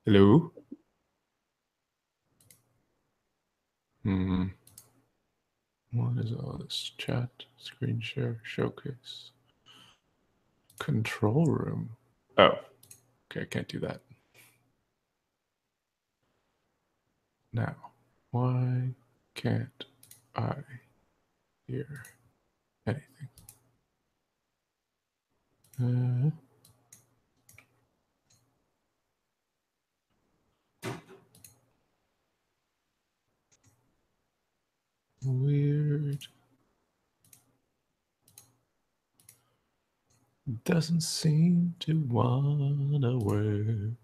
Hello. What is all this? Chat, screen share, showcase, control room. Oh, okay, I can't do that. Now, why can't I hear anything? Weird. Doesn't seem to wanna work.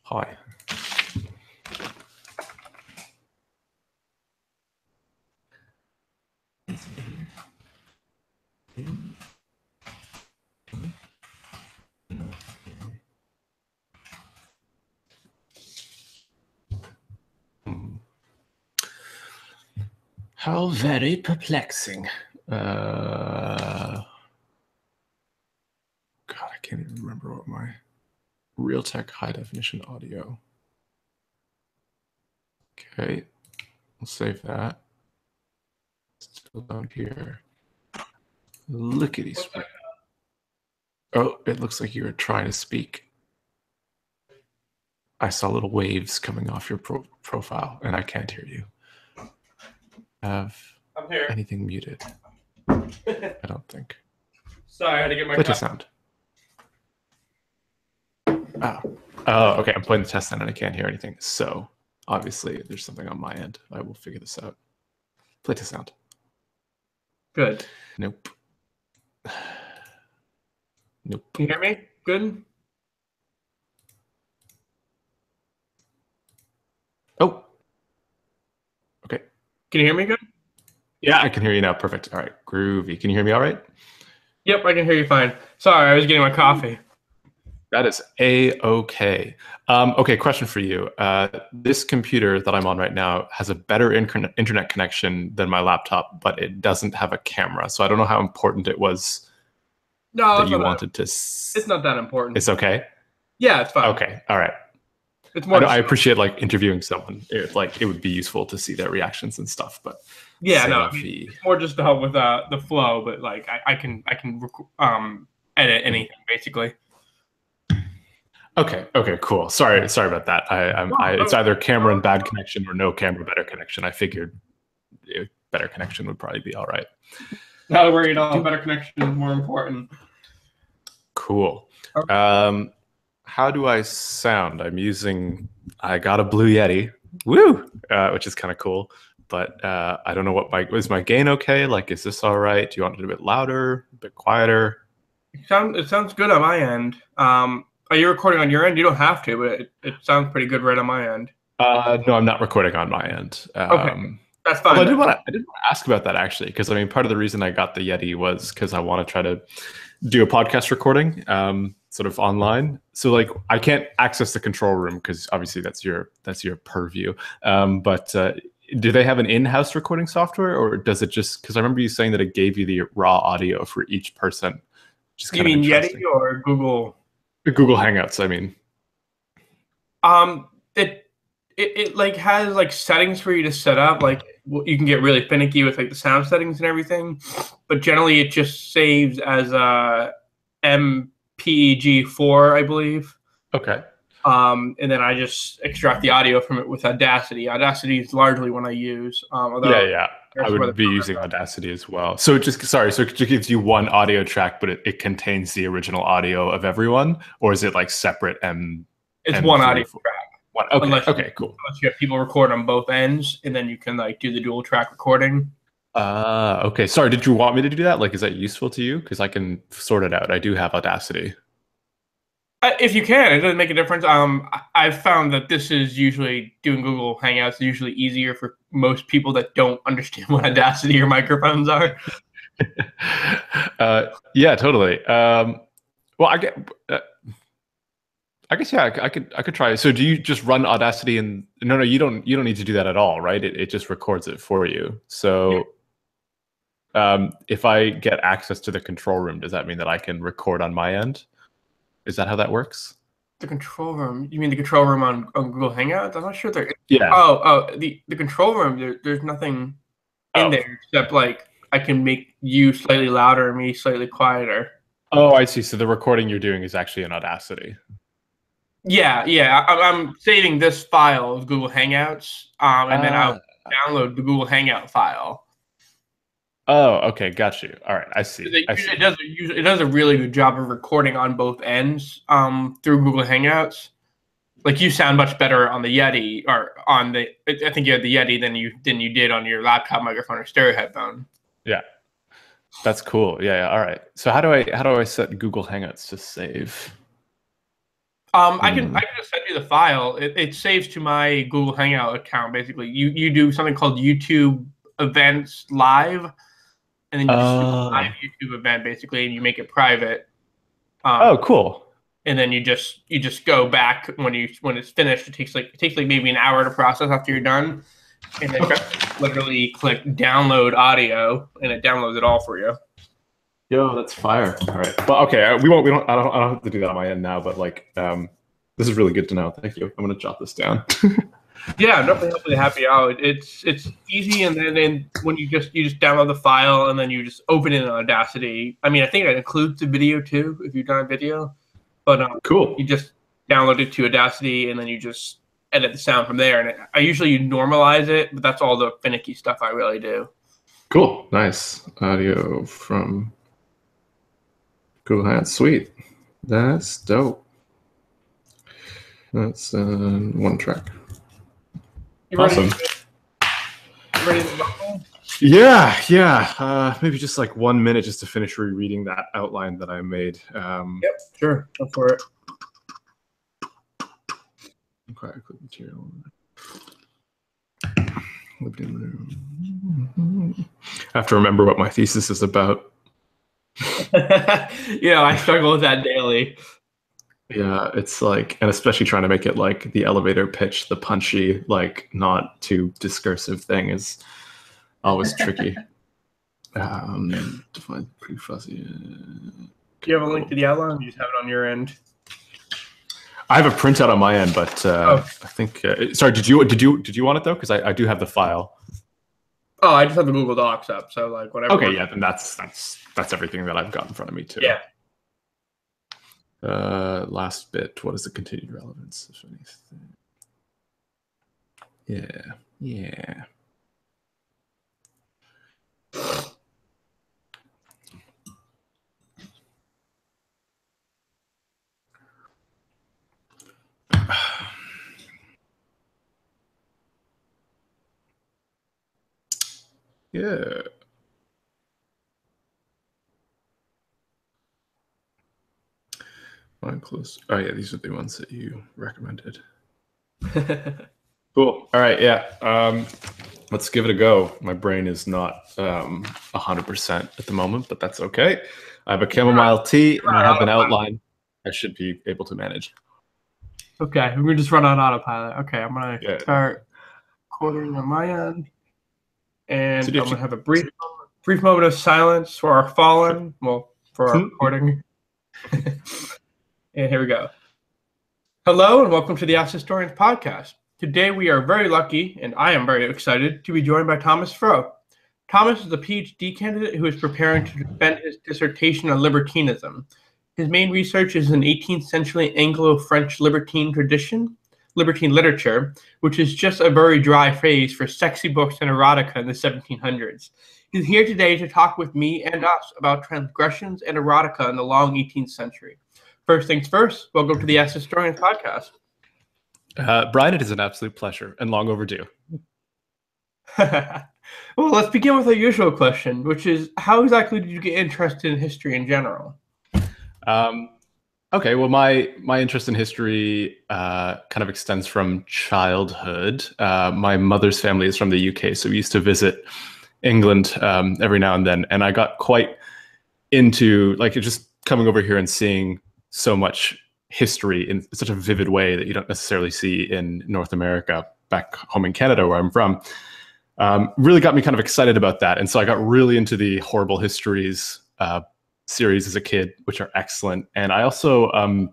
Hi. How very perplexing. remember what my Realtek high definition audio. Okay, we'll save that. Still down here. Lickety split. Oh, it looks like you were trying to speak. I saw little waves coming off your profile, and I can't hear you. I'm here. Anything muted? I don't think. Sorry, I had to get my Play sound. Oh, okay. I'm playing the test sound and I can't hear anything. So obviously there's something on my end. I will figure this out. Play to sound. Good. Nope. Nope. Can you hear me? Good. Oh. Okay. Can you hear me good? Yeah, I can hear you now. Perfect. All right. Groovy. Can you hear me all right? Yep, I can hear you fine. Sorry, I was getting my coffee. That is A-okay. Okay, question for you. This computer that I'm on right now has a better internet connection than my laptop, but it doesn't have a camera. So I don't know how important it was that you wanted to... It's not that important. It's okay? Yeah, it's fine. Okay, all right. It's more I appreciate like interviewing someone. It would be useful to see their reactions and stuff, but... Yeah, no, it's more just to help with the flow, but like I can edit anything basically. Okay, cool. Sorry about that. It's either camera and bad connection or no camera, better connection. I figured better connection would probably be all right. Not worried at all. Better connection is more important. Cool. How do I sound? I got a Blue Yeti, woo, which is kind of cool. But I don't know is my gain okay? Like, is this all right? Do you want it a bit louder, a bit quieter? It sounds good on my end. Are you recording on your end? You don't have to, but it sounds pretty good right on my end. No, I'm not recording on my end. Okay, that's fine. I did want to ask about that actually, because I mean, part of the reason I got the Yeti was because I want to try to do a podcast recording, sort of online. So like, I can't access the control room because obviously that's your purview. But do they have an in-house recording software, or does it just? Because I remember you saying that it gave you the raw audio for each person. You mean Yeti or Google? Google Hangouts, I mean. It like has like settings for you to set up. Like you can get really finicky with like the sound settings and everything, but generally it just saves as a MPEG-4, I believe. Okay. And then I just extract the audio from it with Audacity. Audacity is largely what I use. Yeah. I would be using Audacity as well. So it just gives you one audio track, but it contains the original audio of everyone, or is it like separate? It's one audio track. Okay, cool. Unless you have people record on both ends, and then you can like do the dual track recording. Okay. Sorry, did you want me to do that? Like, is that useful to you? Because I can sort it out. I do have Audacity. If you can, it doesn't make a difference. I've found that this is usually doing Google Hangouts is usually easier for most people that don't understand what Audacity or microphones are. Yeah, totally. Well, I guess yeah, I could try. So, do you just run Audacity and no, you don't need to do that at all, right? It just records it for you. So, if I get access to the control room, does that mean that I can record on my end? Is that how that works? The control room? You mean the control room on Google Hangouts? I'm not sure there. Yeah. Oh, the control room. There's nothing in there except like I can make you slightly louder and me slightly quieter. Oh, I see. So the recording you're doing is actually in Audacity. Yeah. I'm saving this file of Google Hangouts, and then I'll download the Google Hangout file. Oh, okay, got you. All right, I see. It does a really good job of recording on both ends through Google Hangouts. Like you sound much better on the Yeti or on the. I think you had the Yeti than you did on your laptop microphone or stereo headphone. Yeah, that's cool. Yeah. All right. So how do I set Google Hangouts to save? I can just send you the file. It saves to my Google Hangout account. Basically, you do something called YouTube Events Live. And then you just do a live YouTube event basically, and you make it private. Oh, cool! And then you just go back when it's finished. It takes like maybe an hour to process after you're done, and then literally click download audio, and it downloads it all for you. Yo, that's fire. All right. Well, okay. We won't. We don't. I don't have to do that on my end now. But like, this is really good to know. Thank you. I'm gonna jot this down. Yeah, definitely helpfully happy out. It's easy, and then when you just download the file and then you just open it in Audacity. I mean, I think it includes the video too if you've done a video, but Cool. you just download it to Audacity and then you just edit the sound from there. And I usually normalize it, but that's all the finicky stuff I really do. Cool. Nice audio from Google Hangouts. Sweet. That's dope. That's one track. You ready? Awesome. You ready to go? Yeah. Maybe just like 1 minute just to finish rereading that outline that I made. Yep, sure. Go for it. Okay, click material. I have to remember what my thesis is about. Yeah, I struggle with that daily. Yeah, it's like, and especially trying to make it like the elevator pitch, the punchy, like not too discursive thing is always tricky. Define pretty fuzzy. Do you have a link to the outline? You just have it on your end. I have a printout on my end, but I think. Sorry, did you want it though? Because I do have the file. Oh, I just have the Google Docs up, so like whatever. Okay, yeah, then that's everything that I've got in front of me too. Yeah. Last bit. What is the continued relevance, if anything? Yeah. Yeah. Mine close. Oh yeah, these are the ones that you recommended. Cool. All right. Yeah. Let's give it a go. My brain is not 100% at the moment, but that's okay. I have a chamomile tea and I have an outline. I should be able to manage. Okay, we're just run on autopilot. Okay, I'm gonna start recording on my end, and I'm gonna have a brief moment of silence for our fallen. Well, for our recording. And here we go. Hello, and welcome to the Ask Historians podcast. Today we are very lucky, and I am very excited to be joined by Thomas Froh. Thomas is a PhD candidate who is preparing to defend his dissertation on libertinism. His main research is in 18th century Anglo-French libertine literature, which is just a very dry phrase for sexy books and erotica in the 1700s. He's here today to talk with me and us about transgressions and erotica in the long 18th century. First things first, welcome to the Ask Historians podcast. Brian, it is an absolute pleasure and long overdue. Well, let's begin with our usual question, which is, how exactly did you get interested in history in general? Okay, well, my interest in history kind of extends from childhood. My mother's family is from the UK, so we used to visit England every now and then, and I got quite into like just coming over here and seeing so much history in such a vivid way that you don't necessarily see in North America, back home in Canada where I'm from. Really got me kind of excited about that, and so I got really into the Horrible Histories series as a kid, which are excellent. And I also,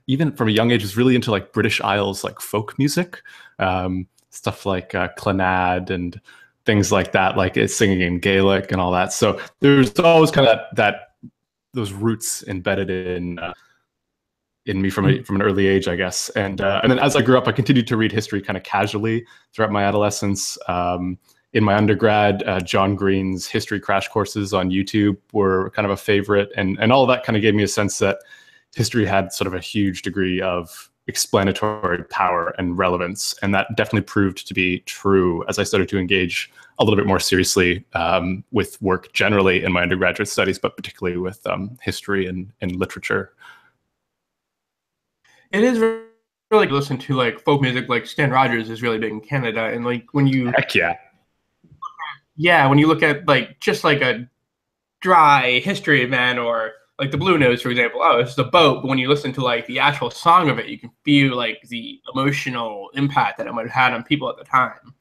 even from a young age, was really into like British Isles, like folk music, stuff like Clannad and things like that, like it's singing in Gaelic and all that. So there's always kind of that those roots embedded in me from an early age, I guess. And then as I grew up, I continued to read history kind of casually throughout my adolescence. In my undergrad, John Green's history crash courses on YouTube were kind of a favorite. And all of that kind of gave me a sense that history had sort of a huge degree of explanatory power and relevance. And that definitely proved to be true as I started to engage a little bit more seriously with work generally in my undergraduate studies, but particularly with history and literature. It is really good to listen to like folk music, like Stan Rogers is really big in Canada. And like when you... Heck yeah. Yeah, when you look at like just like a dry history event or like the Blue Notes, for example, oh, it's the boat. But when you listen to like the actual song of it, you can feel like the emotional impact that it might have had on people at the time.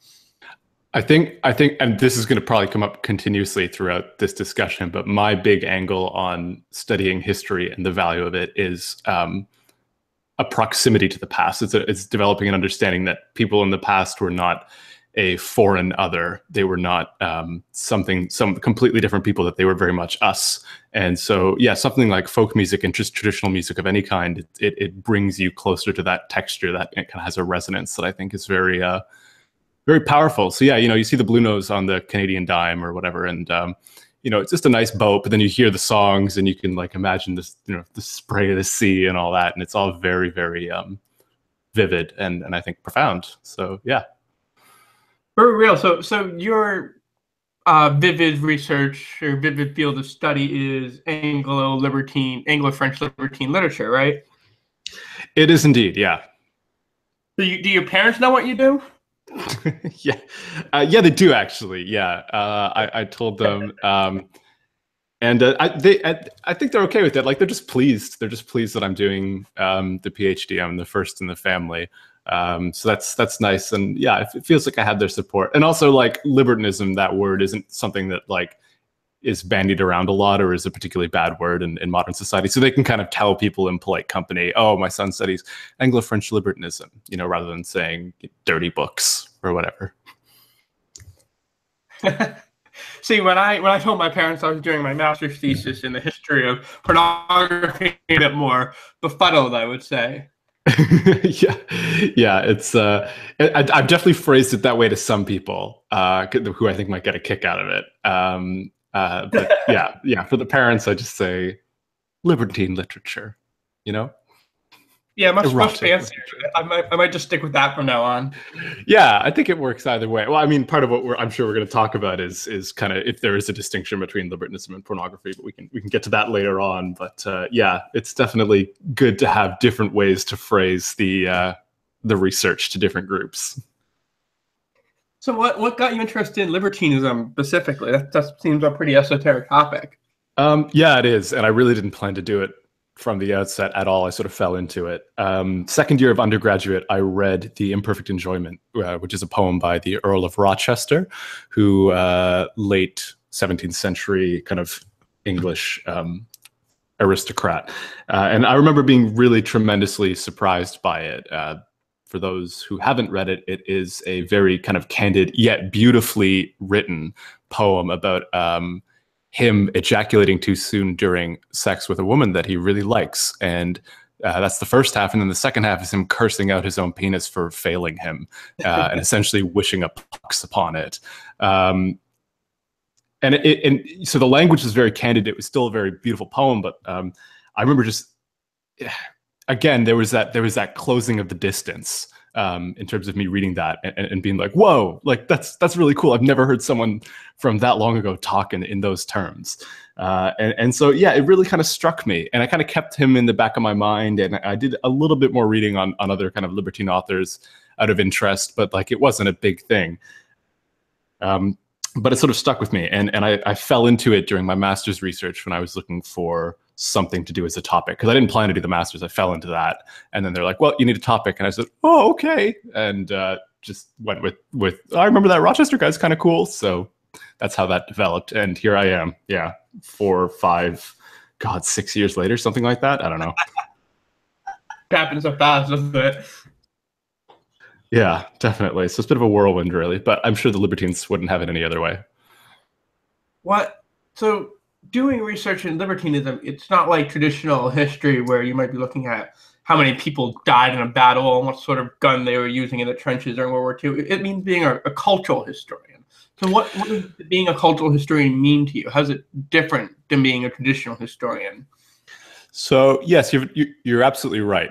I think, and this is going to probably come up continuously throughout this discussion, but my big angle on studying history and the value of it is a proximity to the past. It's developing an understanding that people in the past were not a foreign other. They were not some completely different people, that they were very much us. And so, yeah, something like folk music and just traditional music of any kind, it brings you closer to that texture that it kind of has a resonance that I think is very, very powerful. So yeah, you see the Blue Nose on the Canadian dime or whatever, and it's just a nice boat, but then you hear the songs and you can like imagine this, the spray of the sea and all that. And it's all very, very vivid and I think profound. So yeah. Very real. So your vivid research or vivid field of study is Anglo-French libertine literature, right? It is indeed, yeah. Do your parents know what you do? Yeah, they do actually. Yeah, I told them, and I think they're okay with it. Like they're just pleased. They're just pleased that I'm doing the PhD. I'm the first in the family. So that's nice, and yeah, it feels like I had their support. And also, like, libertinism, that word isn't something that like is bandied around a lot or is a particularly bad word in modern society. So they can kind of tell people in polite company, oh, my son studies Anglo-French libertinism, rather than saying dirty books or whatever. See, when I told my parents I was doing my master's thesis in the history of pornography, a bit more befuddled, I would say. yeah, it's I've definitely phrased it that way to some people who I think might get a kick out of it. But yeah, for the parents, I just say libertine literature, Yeah, much fancier. I might just stick with that from now on. Yeah, I think it works either way. Well, I mean, part of what I'm sure we're going to talk about is kind of if there is a distinction between libertinism and pornography, but we can get to that later on. But yeah, it's definitely good to have different ways to phrase the research to different groups. So what got you interested in libertinism specifically? That seems a pretty esoteric topic. Yeah, it is, and I really didn't plan to do it from the outset at all. I sort of fell into it. Second year of undergraduate, I read The Imperfect Enjoyment, which is a poem by the Earl of Rochester, who late 17th century kind of English aristocrat. And I remember being really tremendously surprised by it. For those who haven't read it, it is a very kind of candid yet beautifully written poem about him ejaculating too soon during sex with a woman that he really likes. And that's the first half. And then the second half is him cursing out his own penis for failing him and essentially wishing a pox upon it. And so the language is very candid. It was still a very beautiful poem, but I remember just, again, there was that closing of the distance in terms of me reading that and being like, whoa, like that's really cool. I've never heard someone from that long ago talk in those terms. And so, yeah, it really kind of struck me, and I kind of kept him in the back of my mind. And I did a little bit more reading on other kind of libertine authors out of interest, but like it wasn't a big thing. But it sort of stuck with me, and I fell into it during my master's research when I was looking for something to do as a topic, because I didn't plan to do the master's. I fell into that, and then they're like, well, you need a topic, and I said, oh, okay, and just went with I remember that Rochester guy's kind of cool, so that's how that developed, and here I am. Yeah, 4 or 5, 6 years later, something like that. I don't know. It happens so fast, doesn't it? Yeah, definitely. So it's a bit of a whirlwind, really, but I'm sure the libertines wouldn't have it any other way. So doing research in libertinism, it's not like traditional history where you might be looking at how many people died in a battle and what sort of gun they were using in the trenches during World War II. It means being a cultural historian. So what does being a cultural historian mean to you? How's it different than being a traditional historian? So yes, you're absolutely right.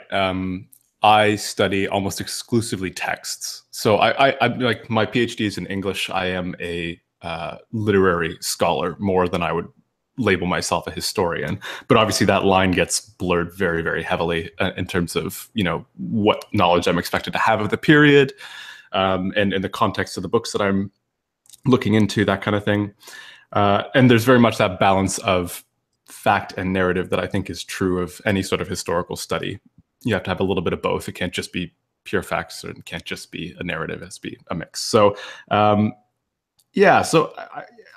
I study almost exclusively texts. So I'm like, my PhD is in English. I am a literary scholar more than I would label myself a historian. But obviously that line gets blurred very, very heavily in terms of, what knowledge I'm expected to have of the period and in the context of the books that I'm looking into, that kind of thing. And there's very much that balance of fact and narrative that I think is true of any sort of historical study. You have to have a little bit of both. It can't just be pure facts, or it can't just be a narrative. It has to be a mix. So Yeah, so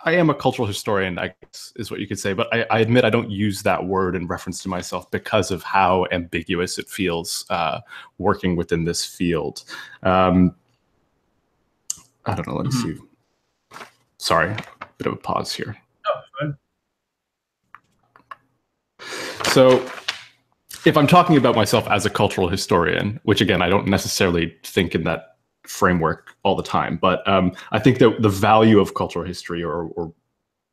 I am a cultural historian, I guess is what you could say, but I admit I don't use that word in reference to myself because of how ambiguous it feels working within this field. Um, I don't know. Let me Mhm. see. Sorry, bit of a pause here. Oh, fine. So, if I'm talking about myself as a cultural historian, which again I don't necessarily think in that framework all the time, but I think that the value of cultural history, or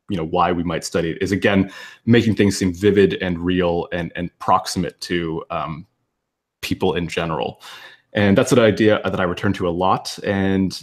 why we might study it, is again making things seem vivid and real and proximate to people in general. And that's an idea that I return to a lot. And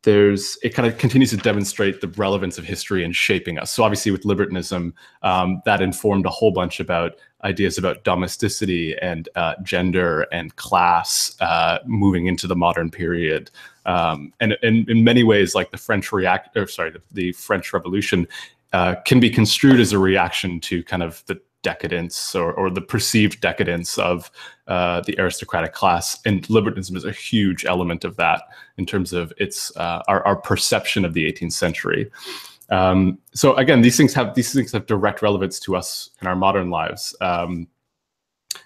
it kind of continues to demonstrate the relevance of history in shaping us. So obviously with libertinism, that informed a whole bunch about ideas about domesticity and gender and class moving into the modern period. And in many ways, like the the French Revolution can be construed as a reaction to kind of the decadence or the perceived decadence of the aristocratic class, and libertinism is a huge element of that in terms of our perception of the 18th century. So again, these things have direct relevance to us in our modern lives,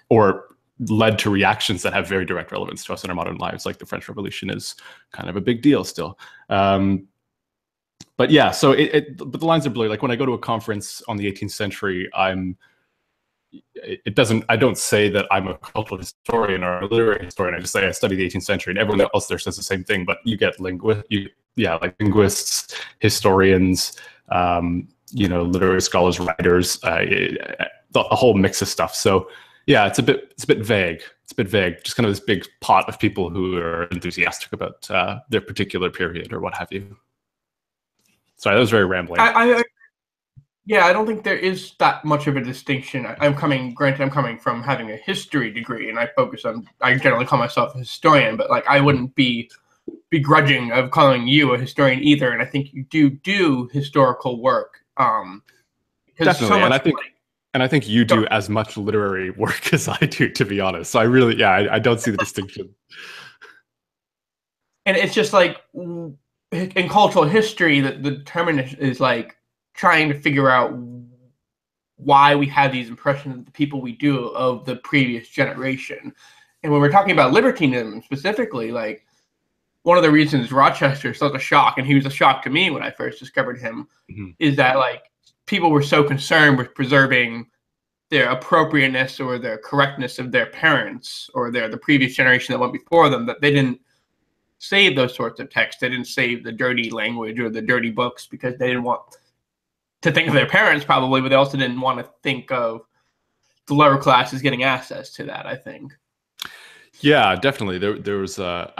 or led to reactions that have very direct relevance to us in our modern lives, like the French Revolution is kind of a big deal still. But yeah, so but the lines are blurry. Like when I go to a conference on the 18th century, I don't say that I'm a cultural historian or a literary historian. I just say I study the 18th century, and everyone else there says the same thing. But you get like linguists, historians, literary scholars, writers, a whole mix of stuff. So yeah, it's a bit vague. It's a bit vague. Just kind of this big pot of people who are enthusiastic about their particular period or what have you. Sorry, that was very rambling. Yeah, I don't think there is that much of a distinction. Granted, I'm coming from having a history degree, and I generally call myself a historian, but like I wouldn't be begrudging of calling you a historian either. And I think you do historical work. Definitely, and I think you do as much literary work as I do, to be honest. So I don't see the distinction. And it's just like in cultural history, that the determinant is like trying to figure out why we have these impressions of the people we do of the previous generation. And when we're talking about libertinism specifically, like one of the reasons Rochester is such a shock, and he was a shock to me when I first discovered him, is that like people were so concerned with preserving their appropriateness or their correctness of their parents or the previous generation that went before them, that they didn't save those sorts of texts. They didn't save the dirty language or the dirty books because they didn't want to think of their parents probably, but they also didn't want to think of the lower classes getting access to that, I think. Yeah, definitely. There's a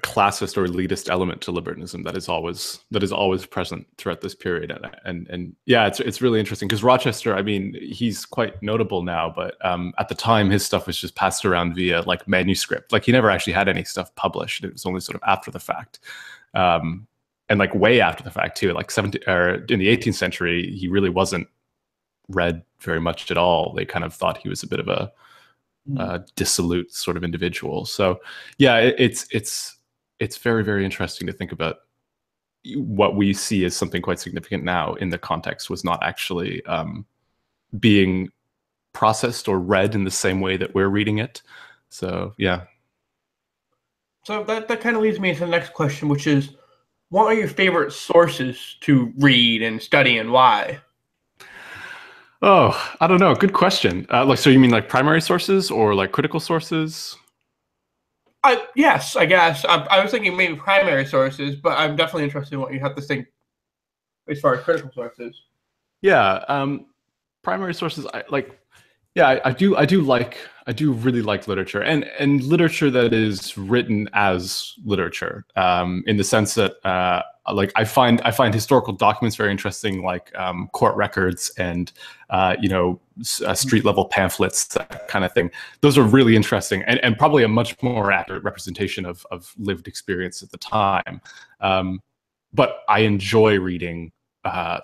classist or elitist element to libertinism that is always present throughout this period, and yeah, it's really interesting because Rochester, I mean, he's quite notable now, but at the time his stuff was just passed around via like manuscript. Like he never actually had any stuff published. It was only sort of after the fact, and like way after the fact too. Like in the 18th century, he really wasn't read very much at all. They kind of thought he was a bit of a dissolute sort of individual. So yeah, it's very, very interesting to think about what we see as something quite significant now in the context was not actually being processed or read in the same way that we're reading it. So yeah. So that kind of leads me to the next question, which is, what are your favorite sources to read and study, and why? Oh, I don't know. Good question. So you mean like primary sources or like critical sources? Yes, I guess. I was thinking maybe primary sources, but I'm definitely interested in what you have to think as far as critical sources. Yeah, primary sources. I do really like literature, and literature that is written as literature, in the sense that like I find historical documents very interesting, like court records and street level pamphlets, that kind of thing. Those are really interesting and probably a much more accurate representation of lived experience at the time. But I enjoy reading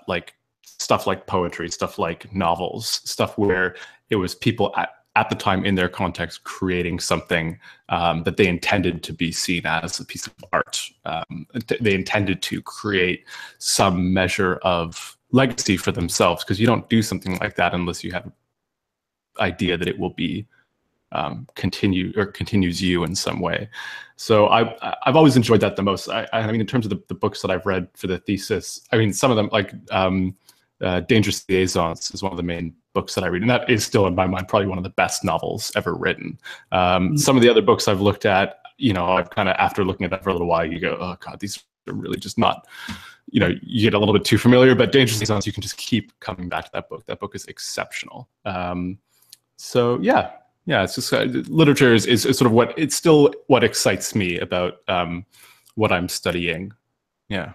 like stuff like poetry, stuff like novels, stuff where it was people at the time in their context creating something that they intended to be seen as a piece of art. They intended to create some measure of legacy for themselves, because you don't do something like that unless you have an idea that it will be continues you in some way. So I've always enjoyed that the most. I mean, in terms of the books that I've read for the thesis, I mean, some of them, like Dangerous Liaisons is one of the main books that I read, and that is still in my mind probably one of the best novels ever written. Some of the other books I've looked at, you know, I've kind of, after looking at that for a little while, you go, oh God, these are really just not, you know, you get a little bit too familiar. But Dangerous Liaisons, you can just keep coming back to that book. That book is exceptional. So yeah, it's just literature is sort of it's still what excites me about what I'm studying. Yeah.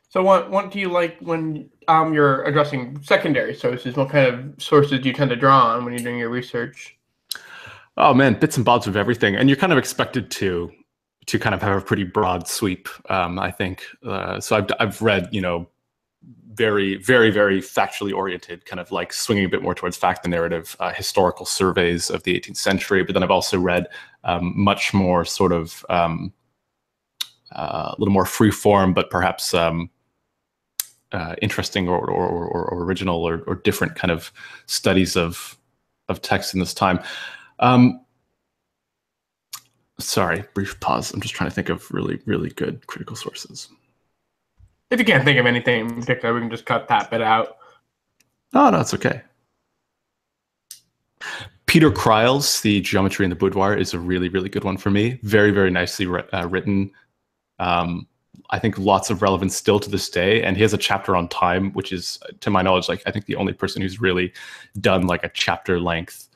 So what do you like when you're addressing secondary sources? What kind of sources do you tend to draw on when you're doing your research? Oh man, bits and bobs of everything, and you're kind of expected to kind of have a pretty broad sweep. I think so. I've read, you know, very, very, very factually oriented, kind of like swinging a bit more towards fact and narrative, historical surveys of the 18th century. But then I've also read much more sort of a little more free form, but perhaps interesting or original or different kind of studies of text in this time. Sorry, brief pause. I'm just trying to think of really, really good critical sources. If you can't think of anything in particular, we can just cut that bit out. Oh, no, it's okay. Peter Kryle's The Geometry in the Boudoir is a really, really good one for me. Very, very nicely written. I think lots of relevance still to this day. And he has a chapter on time, which is, to my knowledge, like I think the only person who's really done like a chapter length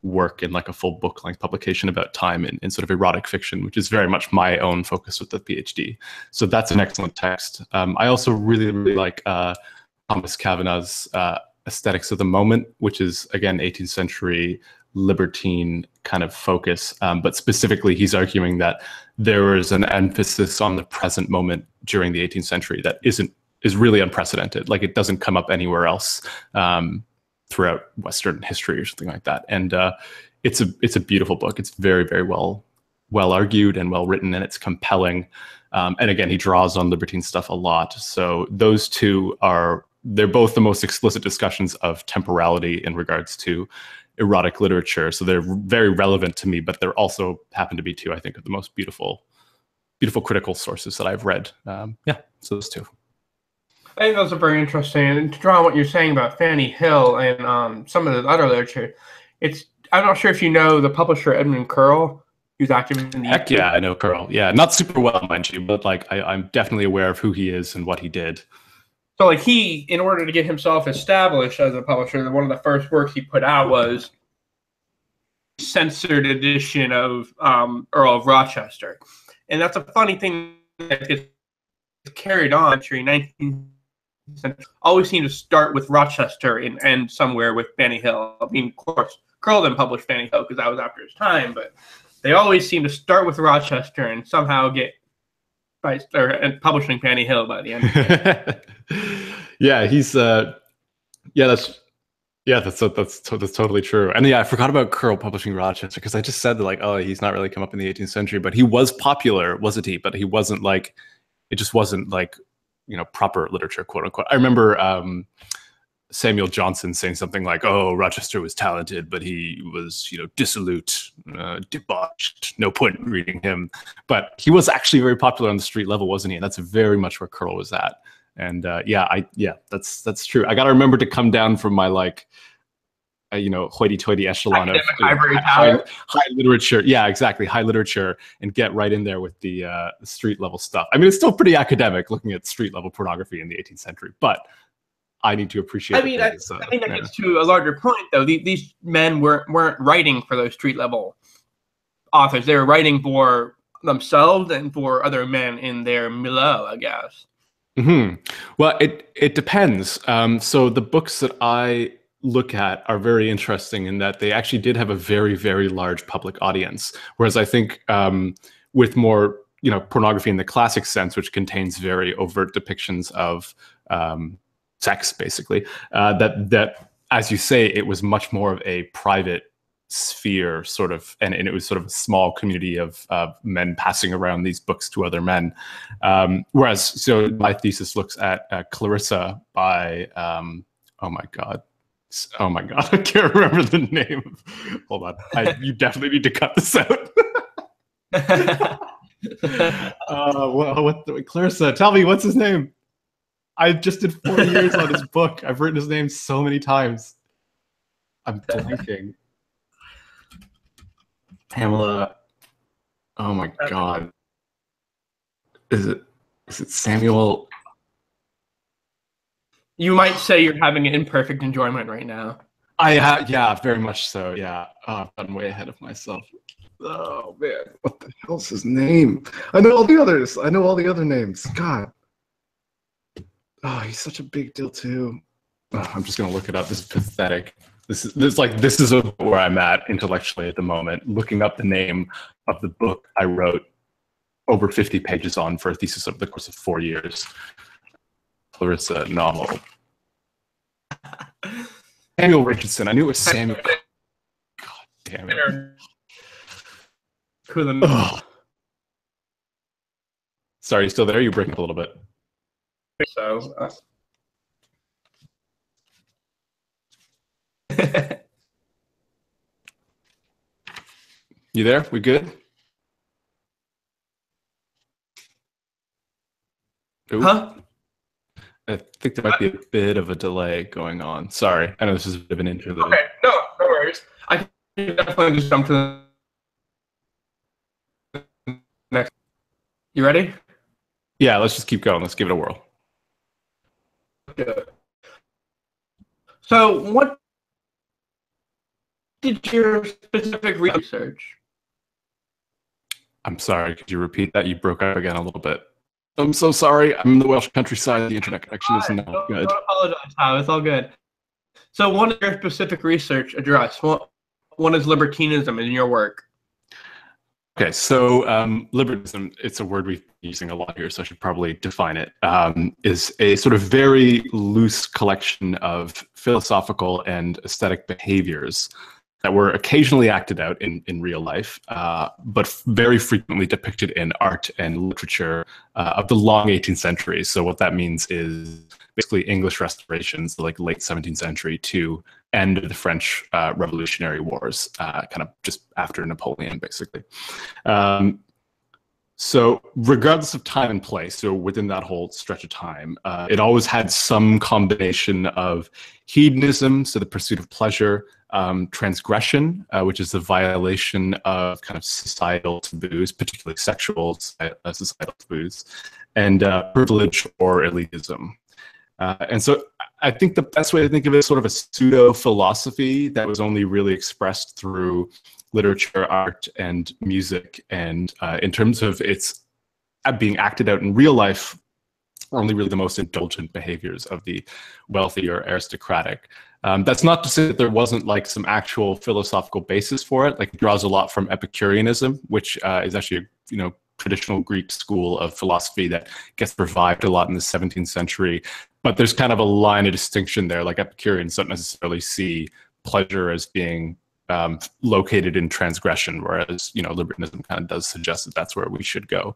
work in like a full book length publication about time in sort of erotic fiction, which is very much my own focus with the PhD. So that's an excellent text. I also really, really like Thomas Kavanagh's Aesthetics of the Moment, which is, again, 18th century libertine kind of focus. But specifically, he's arguing that there is an emphasis on the present moment during the 18th century that is really unprecedented. Like it doesn't come up anywhere else throughout Western history or something like that. And it's a beautiful book. It's very, very well argued and well written, and it's compelling. And again, he draws on libertine stuff a lot. So those two they're both the most explicit discussions of temporality in regards to erotic literature. So they're very relevant to me, but they're also happen to be two, I think, of the most beautiful critical sources that I've read. Yeah, so those two. I think those are very interesting. And to draw on what you're saying about Fanny Hill and some of the other literature, I'm not sure if you know the publisher Edmund Curl, who's active in the Heck yeah, I know Curl. Yeah, not super well, mind you, but like I'm definitely aware of who he is and what he did. So like he, in order to get himself established as a publisher, one of the first works he put out was a censored edition of Earl of Rochester. And that's a funny thing that gets carried on during 19th century. Always seem to start with Rochester and end somewhere with Fanny Hill. I mean, of course, Curl then published Fanny Hill because that was after his time, but they always seem to start with Rochester and somehow get publishing Fanny Hill by the end of it. Yeah, he's that's totally true. And yeah, I forgot about Curl publishing Rochester because I just said that, like, oh, he's not really come up in the 18th century, but he was popular, wasn't he? But he wasn't like, it just wasn't like, you know, proper literature, quote unquote. I remember Samuel Johnson saying something like, oh, Rochester was talented, but he was, you know, dissolute, debauched, no point in reading him. But he was actually very popular on the street level, wasn't he? And that's very much where Curl was at. And that's true. I got to remember to come down from my like, you know, hoity-toity echelon of high literature. Yeah, exactly, high literature, and get right in there with the street level stuff. I mean, it's still pretty academic looking at street level pornography in the 18th century, but I need to appreciate. I mean, I think that gets to a larger point, though. These men weren't writing for those street level authors. They were writing for themselves and for other men in their milieu, I guess. Mm-hmm. Well, it depends. So the books that I look at are very interesting in that they actually did have a very, very large public audience. Whereas I think with more, you know, pornography in the classic sense, which contains very overt depictions of sex, basically, that as you say, it was much more of a private sphere, sort of, and it was sort of a small community of men passing around these books to other men. Whereas, so my thesis looks at Clarissa by, oh my God, I can't remember the name. Hold on, you definitely need to cut this out. Clarissa, tell me, what's his name? I just did 4 years on his book. I've written his name so many times. I'm blanking. Pamela. Oh my God. Is it Samuel? You might say you're having an imperfect enjoyment right now. Yeah, very much so. Yeah. Oh, I'm way ahead of myself. Oh man, what the hell's his name? I know all the others. I know all the other names. God. Oh, he's such a big deal too. Oh, I'm just gonna look it up. This is pathetic. This is where I'm at intellectually at the moment, looking up the name of the book I wrote over 50 pages on for a thesis over the course of 4 years. Clarissa novel. Samuel Richardson. I knew it was Samuel. God damn it. Oh. Sorry, you still there? You're breaking up a little bit. So. You there? We good? Ooh. Huh? I think there might be a bit of a delay going on. Sorry. I know this is a bit of an interlude. Okay, no worries. I can definitely just jump to the next. You ready? Yeah, let's just keep going. Let's give it a whirl. Good. So, what did your specific research? I'm sorry. Could you repeat that? You broke up again a little bit. I'm so sorry. I'm in the Welsh countryside. The internet connection is not good. Don't apologize, Tom. It's all good. So, one of your specific research address, one is libertinism in your work. Okay, so libertinism, it's a word we've been using a lot here, so I should probably define it, is a sort of very loose collection of philosophical and aesthetic behaviors that were occasionally acted out in real life, but very frequently depicted in art and literature of the long 18th century. So what that means is basically English restorations, like late 17th century to end of the French Revolutionary Wars, kind of just after Napoleon, basically. So regardless of time and place, so within that whole stretch of time, it always had some combination of hedonism, so the pursuit of pleasure, transgression, which is the violation of kind of societal taboos, particularly sexual societal taboos, and privilege or elitism. And so I think the best way to think of it is sort of a pseudo-philosophy that was only really expressed through literature, art, and music. And in terms of its being acted out in real life, only really the most indulgent behaviors of the wealthy or aristocratic. That's not to say that there wasn't like some actual philosophical basis for it. Like it draws a lot from Epicureanism, which is actually a traditional Greek school of philosophy that gets revived a lot in the 17th century. But there's kind of a line of distinction there. Like Epicureans don't necessarily see pleasure as being located in transgression, whereas libertinism kind of does suggest that that's where we should go.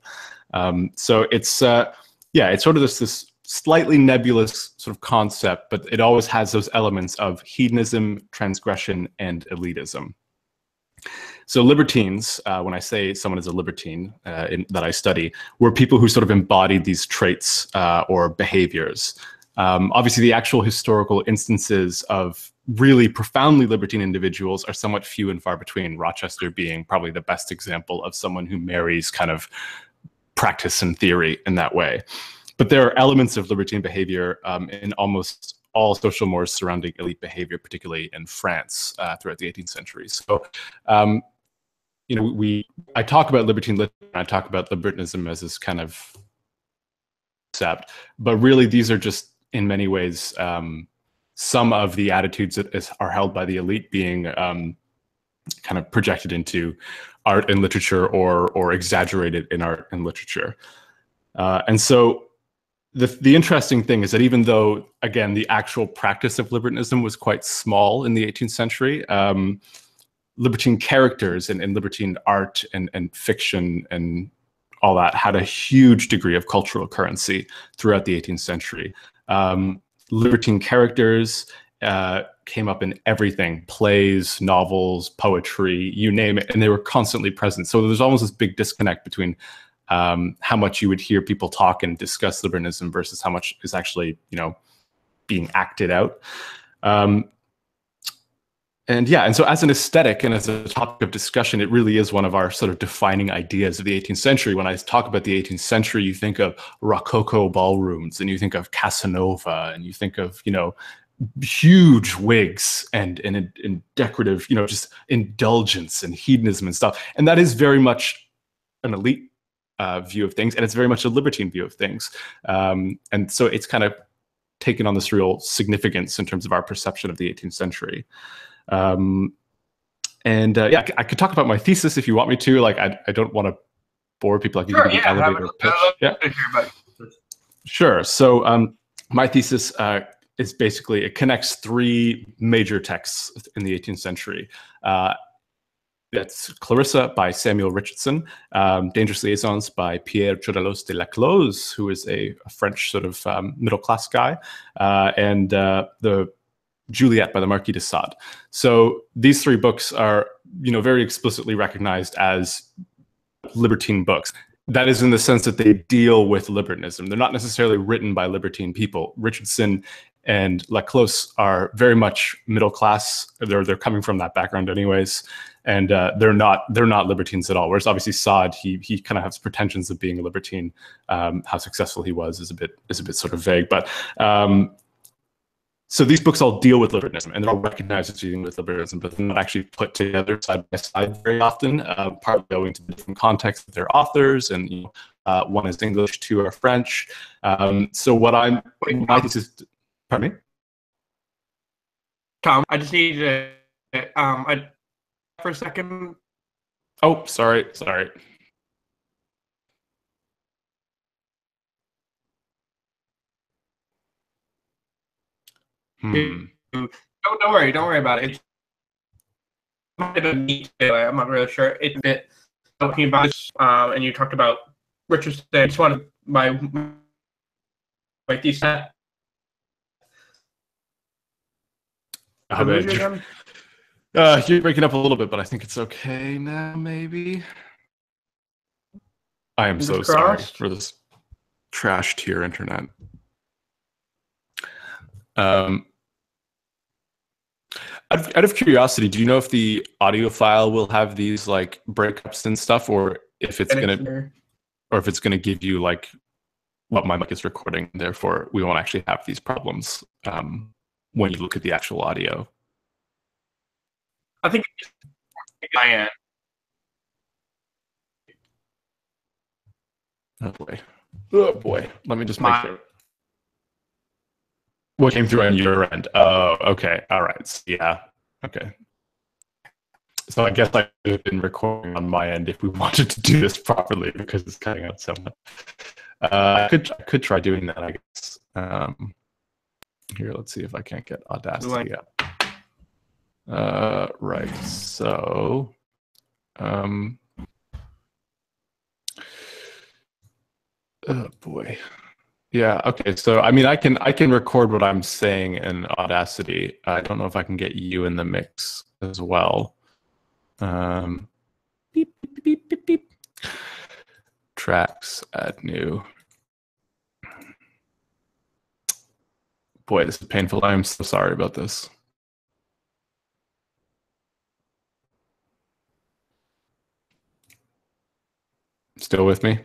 So it's it's sort of this slightly nebulous sort of concept, but it always has those elements of hedonism, transgression, and elitism. So libertines, when I say someone is a libertine that I study, were people who sort of embodied these traits or behaviors. Obviously, the actual historical instances of really profoundly libertine individuals are somewhat few and far between, Rochester being probably the best example of someone who marries kind of practice and theory in that way. But there are elements of libertine behavior in almost all social mores surrounding elite behavior, particularly in France throughout the 18th century. So, I talk about libertine literature, and I talk about libertinism as this kind of concept, but really these are just in many ways some of the attitudes that are held by the elite being kind of projected into art and literature or exaggerated in art and literature. And so the interesting thing is that even though, again, the actual practice of libertinism was quite small in the 18th century, libertine characters and libertine art and fiction and all that had a huge degree of cultural currency throughout the 18th century. Libertine characters came up in everything: plays, novels, poetry, you name it, and they were constantly present. So there's almost this big disconnect between how much you would hear people talk and discuss libertinism versus how much is actually, being acted out. And so as an aesthetic and as a topic of discussion, it really is one of our sort of defining ideas of the 18th century. When I talk about the 18th century, you think of Rococo ballrooms, and you think of Casanova, and you think of, huge wigs and decorative, just indulgence and hedonism and stuff. And that is very much an elite view of things, and it's very much a libertine view of things. And so it's kind of taken on this real significance in terms of our perception of the 18th century. I could talk about my thesis if you want me to. Like, I don't want to bore people. Like, sure, you can elevator pitch. Yeah, sure. So my thesis is basically, it connects three major texts in the 18th century. That's Clarissa by Samuel Richardson, Dangerous Liaisons by Pierre Chodalos de Laclos, who is a French sort of middle-class guy, and the Juliet by the Marquis de Sade. So these three books are, very explicitly recognized as libertine books. That is in the sense that they deal with libertinism. They're not necessarily written by libertine people. Richardson and Laclos are very much middle class. They're coming from that background anyways, and they're not libertines at all. Whereas obviously Sade, he kind of has pretensions of being a libertine. How successful he was is a bit sort of vague, but. So these books all deal with libertinism, and they're all recognized as dealing with libertinism, but they're not actually put together side by side very often, partly owing to the different contexts of their authors, and one is English, two are French. So what my thesis, pardon me? Tom, I just need to, for a second. Oh, sorry. Don't worry about it. I'm not really sure. It's a bit talking about this, and you talked about Richardson. I just wanted my thesis. You're breaking up a little bit, but I think it's okay now, maybe. I am so sorry for this trash tier internet. Out of curiosity, do you know if the audio file will have these like breakups and stuff, or if it's gonna give you like what my mic is recording? Therefore, we won't actually have these problems when you look at the actual audio. I think I am. Oh boy. Let me just make sure. What came through on your end? Oh, okay. All right. So, yeah. Okay. So I guess I could have been recording on my end if we wanted to do this properly, because it's cutting out so much. I could try doing that, I guess. Here, let's see if I can't get Audacity up. Right. So, oh boy. Yeah. Okay. So, I mean, I can record what I'm saying in Audacity. I don't know if I can get you in the mix as well. Beep, beep, beep, beep, beep. Tracks, add new. Boy, this is painful. I'm so sorry about this. Still with me?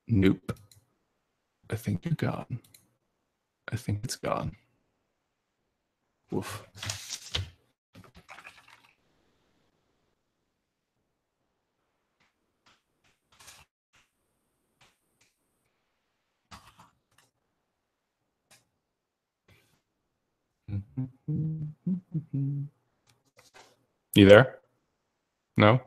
Nope. I think you're gone. I think it's gone. Woof. You there? No?